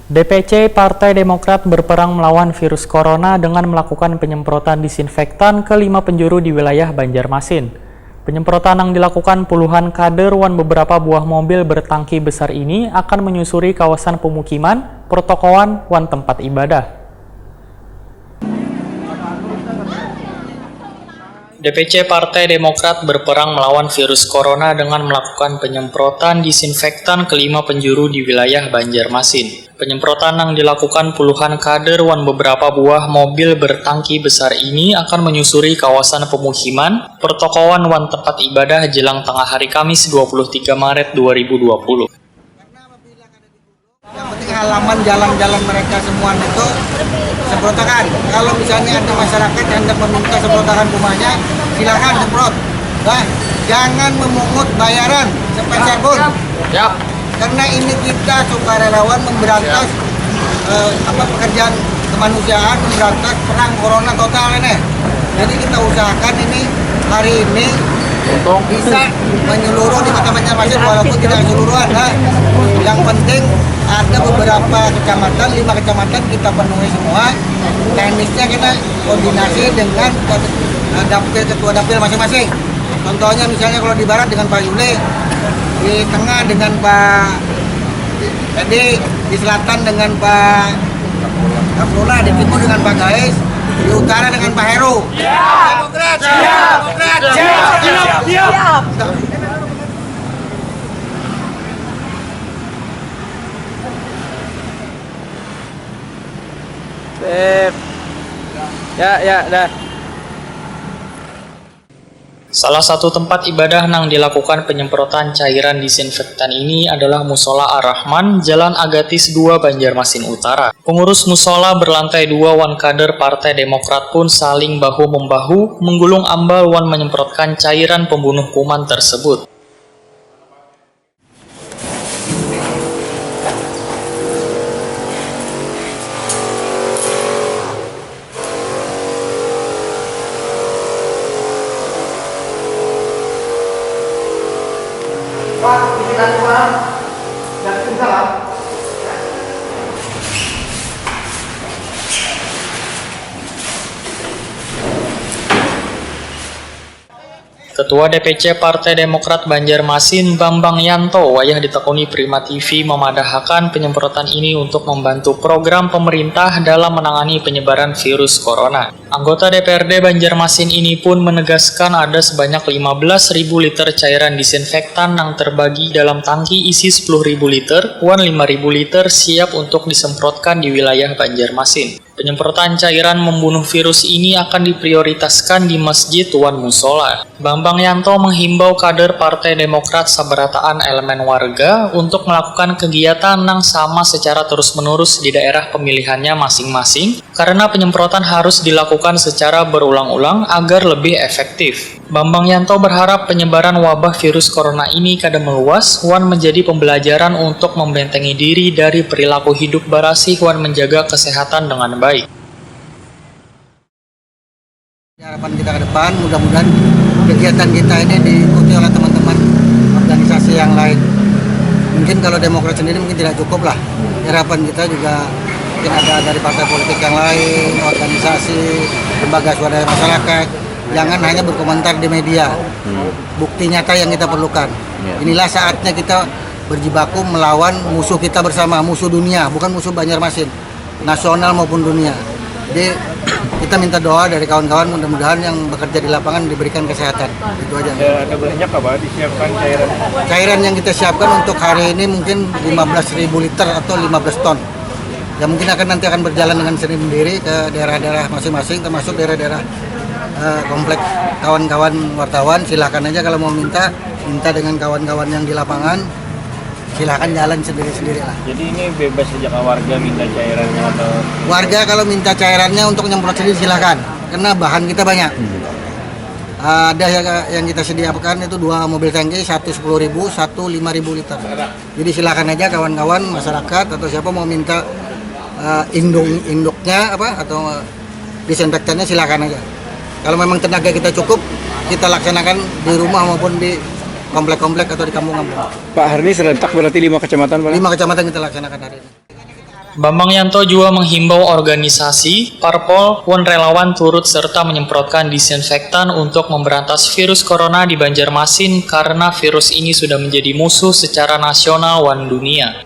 DPC Partai Demokrat berperang melawan virus corona dengan melakukan penyemprotan disinfektan ke 5 penjuru di wilayah Banjarmasin. Penyemprotan yang dilakukan puluhan kader wan beberapa buah mobil bertangki besar ini akan menyusuri kawasan pemukiman, pertokoan, wan tempat ibadah. DPC Partai Demokrat berperang melawan virus corona dengan melakukan penyemprotan disinfektan ke 5 penjuru di wilayah Banjarmasin. Penyemprotan yang dilakukan puluhan kader wan beberapa buah mobil bertangki besar ini akan menyusuri kawasan pemukiman, pertokoan wan tempat ibadah jelang tengah hari Kamis 23 Maret 2020. Yang penting halaman jalan-jalan mereka semua itu semprotakan. Kalau misalnya ada masyarakat yang hendak meminta semprotakan rumahnya, silakan semprot. Nah, jangan memungut bayaran sepeser pun. Yap. Karena ini kita sukarelawan memberantas pekerjaan kemanusiaan, memberantas perang corona total ini. Jadi kita usahakan ini hari ini untuk bisa menyeluruh di Kota Banjarmasin walaupun tidak keseluruhan. Nah, yang penting ada beberapa kecamatan, 5 kecamatan kita penuhi semua. Teknisnya kita koordinasi dengan ketua dapil masing-masing. Contohnya misalnya kalau di barat dengan Pak Yule, di tengah dengan Pak Edi, di selatan dengan Pak Kapolda, di timur dengan Pak Gais, di utara dengan Pak Heru. Demokrat, siap. Ya, dah. Salah satu tempat ibadah yang dilakukan penyemprotan cairan disinfektan ini adalah Musola Ar-Rahman, Jalan Agatis 2, Banjarmasin Utara. Pengurus musola berlantai 2 wan kader Partai Demokrat pun saling bahu-membahu menggulung ambal wan menyemprotkan cairan pembunuh kuman tersebut. Pak, pimpinan Pak, dan salam. Ketua DPC Partai Demokrat Banjarmasin Bambang Yanto wayah ditekuni Prima TV memadahkan penyemprotan ini untuk membantu program pemerintah dalam menangani penyebaran virus corona. Anggota DPRD Banjarmasin ini pun menegaskan ada sebanyak 15.000 liter cairan disinfektan yang terbagi dalam tangki isi 10.000 liter, wan 5.000 liter siap untuk disemprotkan di wilayah Banjarmasin. Penyemprotan cairan membunuh virus ini akan diprioritaskan di Masjid wan Musola. Bambang Yanto menghimbau kader Partai Demokrat sabarataan elemen warga untuk melakukan kegiatan yang sama secara terus-menerus di daerah pemilihannya masing-masing karena penyemprotan harus dilakukan secara berulang-ulang agar lebih efektif. Bambang Yanto berharap penyebaran wabah virus corona ini kada meluas wan menjadi pembelajaran untuk membentengi diri dari perilaku hidup barasih wan menjaga kesehatan dengan baik. Harapan kita ke depan, mudah-mudahan kegiatan kita ini diikuti oleh teman-teman organisasi yang lain. Mungkin kalau Demokrat sendiri mungkin tidak cukup lah. Harapan kita juga mungkin ada dari partai politik yang lain, organisasi, lembaga swadaya masyarakat. Jangan hanya berkomentar di media. Bukti nyata yang kita perlukan. Inilah saatnya kita berjibaku melawan musuh kita bersama, musuh dunia, bukan musuh Banjarmasin, nasional maupun dunia. Jadi kita minta doa dari kawan-kawan, mudah-mudahan yang bekerja di lapangan diberikan kesehatan. Itu aja. Ada banyak apa disiapkan cairan? Cairan yang kita siapkan untuk hari ini mungkin 15.000 liter atau 15 ton. Ya mungkin nanti akan berjalan dengan sendiri ke daerah-daerah masing-masing, termasuk daerah-daerah kompleks kawan-kawan wartawan. Silahkan aja kalau mau minta dengan kawan-kawan yang di lapangan. Silahkan jalan sendiri-sendiri lah. Jadi ini bebas sejak warga minta cairannya atau? Warga kalau minta cairannya untuk nyemprot sendiri silahkan, karena bahan kita banyak. Ada yang kita sediakan itu 2 mobil tangki, satu 10.000, satu 5.000 liter. Jadi silahkan aja kawan-kawan masyarakat atau siapa mau minta induknya atau disinfektannya silahkan aja. Kalau memang tenaga kita cukup, kita laksanakan di rumah maupun di komplek-komplek atau di kampung-kampung. Pak, hari ini serentak berarti 5 kecamatan, Pak? 5 kecamatan kita laksanakan hari ini. Bambang Yanto juga menghimbau organisasi, parpol, pun relawan turut serta menyemprotkan disinfektan untuk memberantas virus corona di Banjarmasin karena virus ini sudah menjadi musuh secara nasional dan dunia.